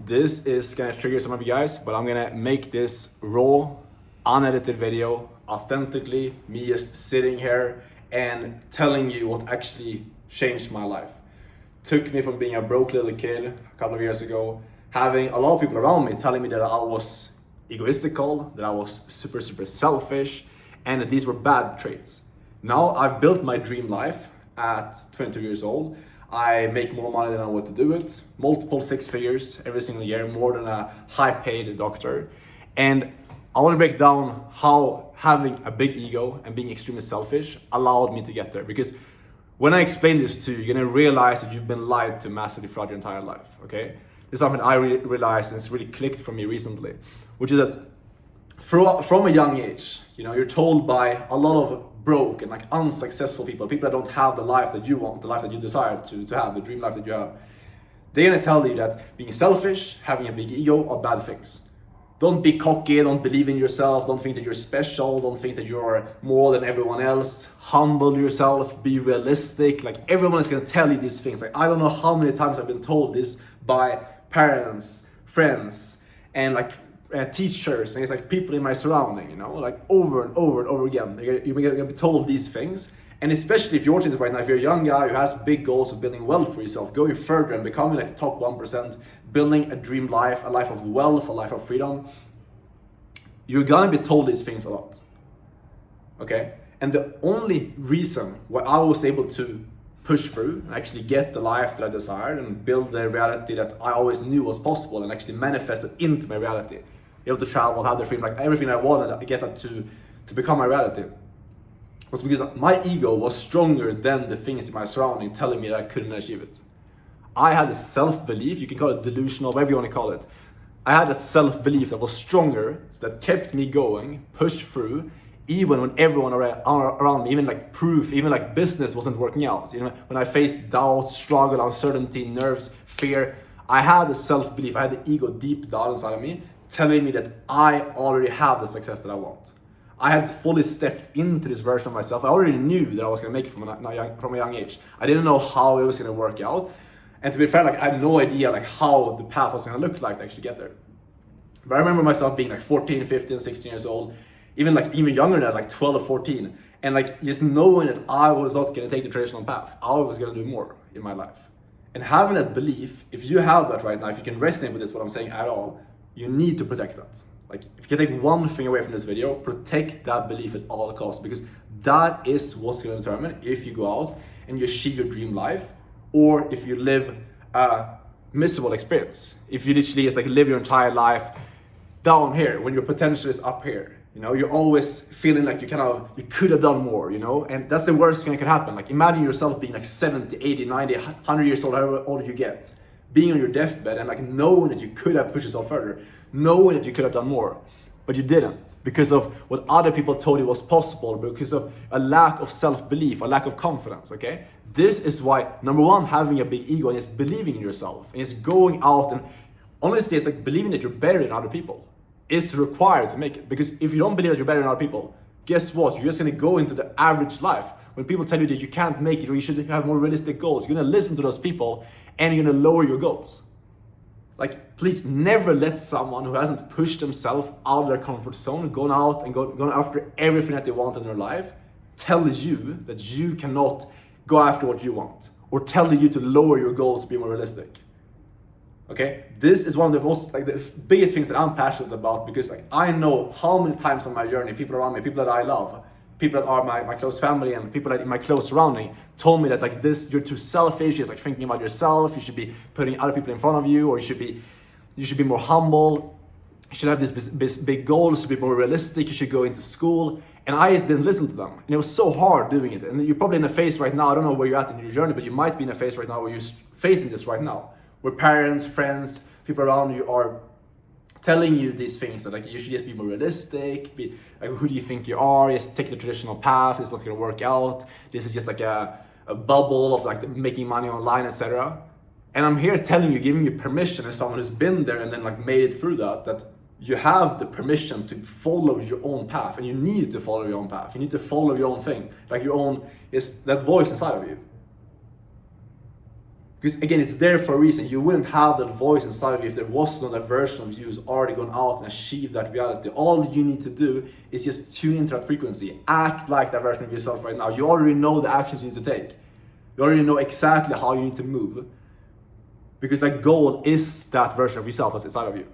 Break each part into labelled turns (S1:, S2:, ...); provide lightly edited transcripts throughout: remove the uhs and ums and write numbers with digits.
S1: this is gonna trigger some of you guys, but I'm gonna make this raw, unedited video, authentically, me just sitting here and telling you what actually changed my life. Took me from being a broke little kid a couple of years ago, having a lot of people around me telling me that I was egoistical, that I was super selfish, and that these were bad traits. Now I've built my dream life at 22 years old. I make more money than I want to do it, multiple six figures every single year, more than a high paid doctor. And I want to break down how having a big ego and being extremely selfish allowed me to get there. Because when I explain this to you, you're gonna realize that you've been lied to massively throughout your entire life, okay? This is something I realized, and it's really clicked for me recently, which is that from a young age, you're told by a lot of broke and unsuccessful people that don't have the life that you want, the life that you desire to have, the dream life that you have. They're gonna tell you that being selfish, having a big ego are bad things. Don't be cocky, don't believe in yourself, don't think that you're special, don't think that you're more than everyone else, humble yourself, be realistic. Everyone is gonna tell you these things. I don't know how many times I've been told this by parents, friends, and teachers, and it's people in my surrounding, over and over and over again. You're gonna be told these things. And especially if you're watching this right now, if you're a young guy who has big goals of building wealth for yourself, going further and becoming the top 1%, building a dream life, a life of wealth, a life of freedom, you're gonna be told these things a lot, okay? And the only reason why I was able to push through and actually get the life that I desired and build the reality that I always knew was possible and actually manifest it into my reality, be able to travel, have the freedom, everything I wanted, I get that to become my reality, was because my ego was stronger than the things in my surrounding telling me that I couldn't achieve it. I had a self-belief, you can call it delusional, whatever you want to call it. I had a self-belief that was stronger, so that kept me going, pushed through, even when everyone around me, even proof, even business wasn't working out. When I faced doubt, struggle, uncertainty, nerves, fear, I had a self-belief, I had the ego deep down inside of me, telling me that I already have the success that I want. I had fully stepped into this version of myself. I already knew that I was gonna make it from a young age. I didn't know how it was gonna work out. And to be fair, I had no idea how the path was gonna look like to actually get there. But I remember myself being 14, 15, 16 years old, even younger than that, 12 or 14. And just knowing that I was not gonna take the traditional path. I was gonna do more in my life. And having that belief, if you have that right now, if you can resonate with this, what I'm saying at all, you need to protect that. If you can take one thing away from this video, protect that belief at all costs, because that is what's going to determine if you go out and you achieve your dream life, or if you live a miserable experience. If you literally just live your entire life down here when your potential is up here. You're always feeling you could have done more, and that's the worst thing that could happen. Imagine yourself being 70, 80, 90, 100 years old, however old you get, being on your deathbed and knowing that you could have pushed yourself further, knowing that you could have done more, but you didn't because of what other people told you was possible, because of a lack of self-belief, a lack of confidence, okay? This is why, number one, having a big ego and is believing in yourself, and is going out and honestly, it's believing that you're better than other people is required to make it. Because if you don't believe that you're better than other people, guess what? You're just gonna go into the average life. When people tell you that you can't make it or you should have more realistic goals, you're gonna listen to those people and you're gonna lower your goals. Please never let someone who hasn't pushed themselves out of their comfort zone, gone out and gone after everything that they want in their life, tell you that you cannot go after what you want, or tell you to lower your goals to be more realistic. Okay? This is one of the most, the biggest things that I'm passionate about, because I know how many times on my journey, people around me, people that I love, people that are my close family and people that in my close surrounding told me that you're too selfish, you're just thinking about yourself, you should be putting other people in front of you, or you should be more humble, you should have these big goals, to be more realistic, you should go into school. And I just didn't listen to them. And it was so hard doing it. And you're probably in a phase right now, I don't know where you're at in your journey, but you might be in a phase right now where you're facing this right now, where parents, friends, people around you are telling you these things that you should just be more realistic, who do you think you are, just take the traditional path, it's not gonna work out, this is just a bubble of making money online, etc. And I'm here telling you, giving you permission as someone who's been there and then made it through that you have the permission to follow your own path, and you need to follow your own path, you need to follow your own thing, your own, is that voice inside of you. Because again, it's there for a reason. You wouldn't have that voice inside of you if there wasn't a version of you who's already gone out and achieved that reality. All you need to do is just tune into that frequency. Act like that version of yourself right now. You already know the actions you need to take. You already know exactly how you need to move. Because that goal is that version of yourself that's inside of you.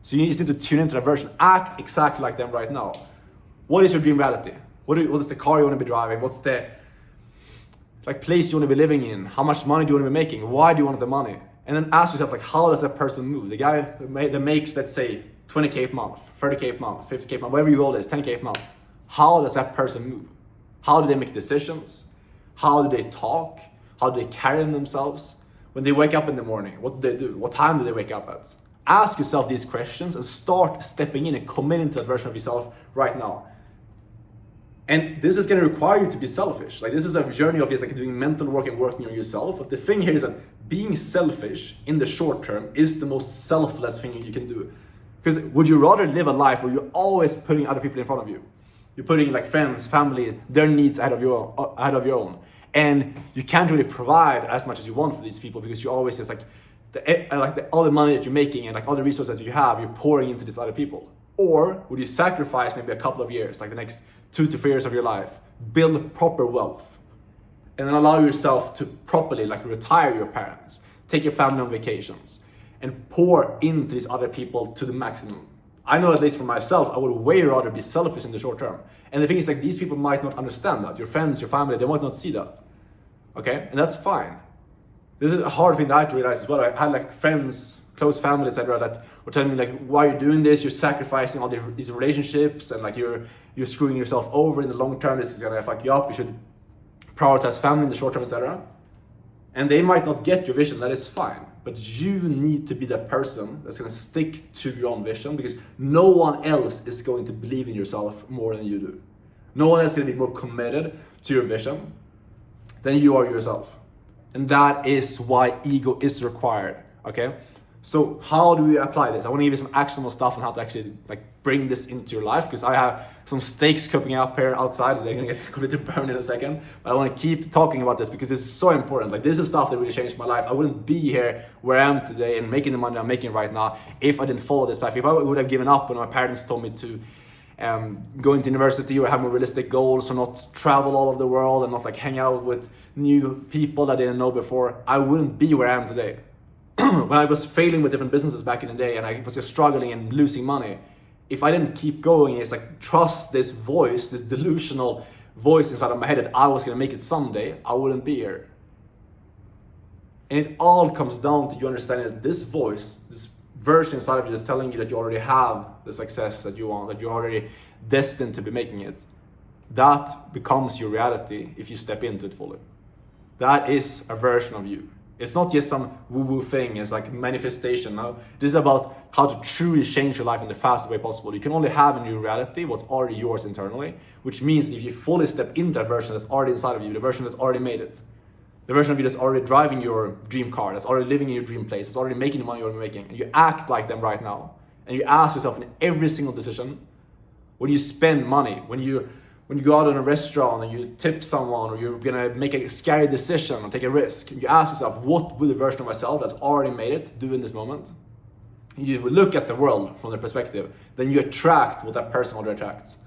S1: So you just need to tune into that version. Act exactly like them right now. What is your dream reality? What is the car you want to be driving? What's the place you want to be living in? How much money do you want to be making? Why do you want the money? And then ask yourself, how does that person move? The guy that makes, let's say, 20K a month, 30K a month, 50K a month, whatever your goal is, 10K a month. How does that person move? How do they make decisions? How do they talk? How do they carry themselves? When they wake up in the morning, what do they do? What time do they wake up at? Ask yourself these questions and start stepping in and committing to that version of yourself right now. And this is going to require you to be selfish. This is a journey of just doing mental work and working on yourself. But the thing here is that being selfish in the short term is the most selfless thing you can do. Because would you rather live a life where you're always putting other people in front of you? You're putting friends, family, their needs ahead of your own. And you can't really provide as much as you want for these people because you always just all the money that you're making and all the resources that you have, you're pouring into these other people. Or would you sacrifice maybe a couple of years, the next 2 to 3 years of your life, build proper wealth, and then allow yourself to properly retire your parents, take your family on vacations, and pour into these other people to the maximum. I know, at least for myself, I would way rather be selfish in the short term. And the thing is, these people might not understand that. Your friends, your family, they might not see that. Okay? And that's fine. This is a hard thing that I had to realize as well. I had friends, close family, etc., that were telling me why you're doing this, you're sacrificing all these relationships, and you're screwing yourself over in the long term. This is gonna fuck you up. You should prioritize family in the short term, etc. And they might not get your vision. That is fine. But you need to be that person that's gonna stick to your own vision, because no one else is going to believe in yourself more than you do. No one else is gonna be more committed to your vision than you are yourself. And that is why ego is required, okay? So how do we apply this? I want to give you some actionable stuff on how to actually bring this into your life, because I have some stakes cooking up here outside. They're gonna get completely burned in a second. But I want to keep talking about this because it's so important. This is stuff that really changed my life. I wouldn't be here where I am today and making the money I'm making right now if I didn't follow this path. If I would have given up when my parents told me to go into university or have more realistic goals, or not travel all over the world and not hang out with new people that I didn't know before, I wouldn't be where I am today. When I was failing with different businesses back in the day and I was just struggling and losing money, if I didn't keep going, it's trust this voice, this delusional voice inside of my head that I was gonna make it someday, I wouldn't be here. And it all comes down to you understanding that this voice, this version inside of you is telling you that you already have the success that you want, that you're already destined to be making it. That becomes your reality if you step into it fully. That is a version of you. It's not just some woo-woo thing, it's manifestation. No, this is about how to truly change your life in the fastest way possible. You can only have in your reality what's already yours internally, which means if you fully step into that version that's already inside of you, the version that's already made it, the version of you that's already driving your dream car, that's already living in your dream place, that's already making the money you're making, and you act like them right now, and you ask yourself in every single decision, when you spend money, when you go out in a restaurant and you tip someone, or you're gonna make a scary decision or take a risk, you ask yourself, what would the version of myself that's already made it do in this moment? You look at the world from their perspective, then you attract what that person already attracts.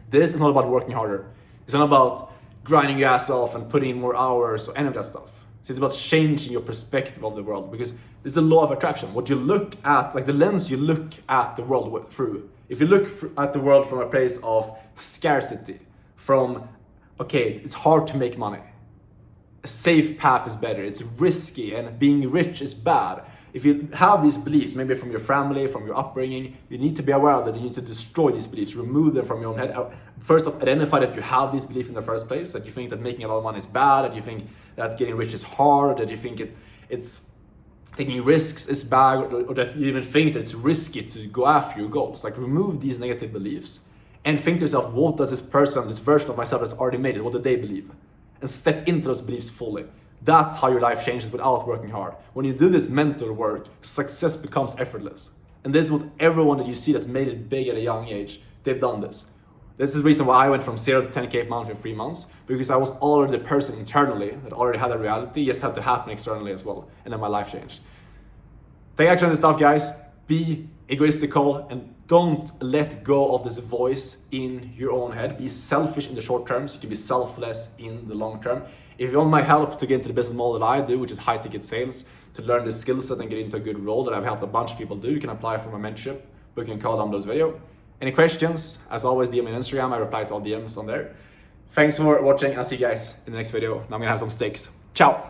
S1: This is not about working harder. It's not about grinding your ass off and putting in more hours or any of that stuff. So it's about changing your perspective of the world, because it's the law of attraction. What you look at, the lens you look at the world through. If you look at the world from a place of scarcity, from, okay, it's hard to make money, a safe path is better, it's risky, and being rich is bad. If you have these beliefs, maybe from your family, from your upbringing, you need to be aware of that. You need to destroy these beliefs, remove them from your own head. First off, identify that you have these beliefs in the first place, that you think that making a lot of money is bad, that you think that getting rich is hard, that you think it's taking risks is bad, or that you even think that it's risky to go after your goals. Remove these negative beliefs and think to yourself, what does this person, this version of myself that's already made it, what do they believe? And step into those beliefs fully. That's how your life changes without working hard. When you do this mental work, success becomes effortless. And this is what everyone that you see that's made it big at a young age, they've done this. This is the reason why I went from 0 to 10K per month in 3 months, because I was already the person internally that already had a reality, just had to happen externally as well. And then my life changed. Take action on this stuff, guys. Be egoistical and don't let go of this voice in your own head. Be selfish in the short term so you can be selfless in the long term. If you want my help to get into the business model that I do, which is high ticket sales, to learn the skill set and get into a good role that I've helped a bunch of people do, you can apply for my mentorship. Booking call down below this video. Any questions? As always, DM me on Instagram. I reply to all DMs on there. Thanks for watching. I'll see you guys in the next video. Now I'm gonna have some steaks. Ciao!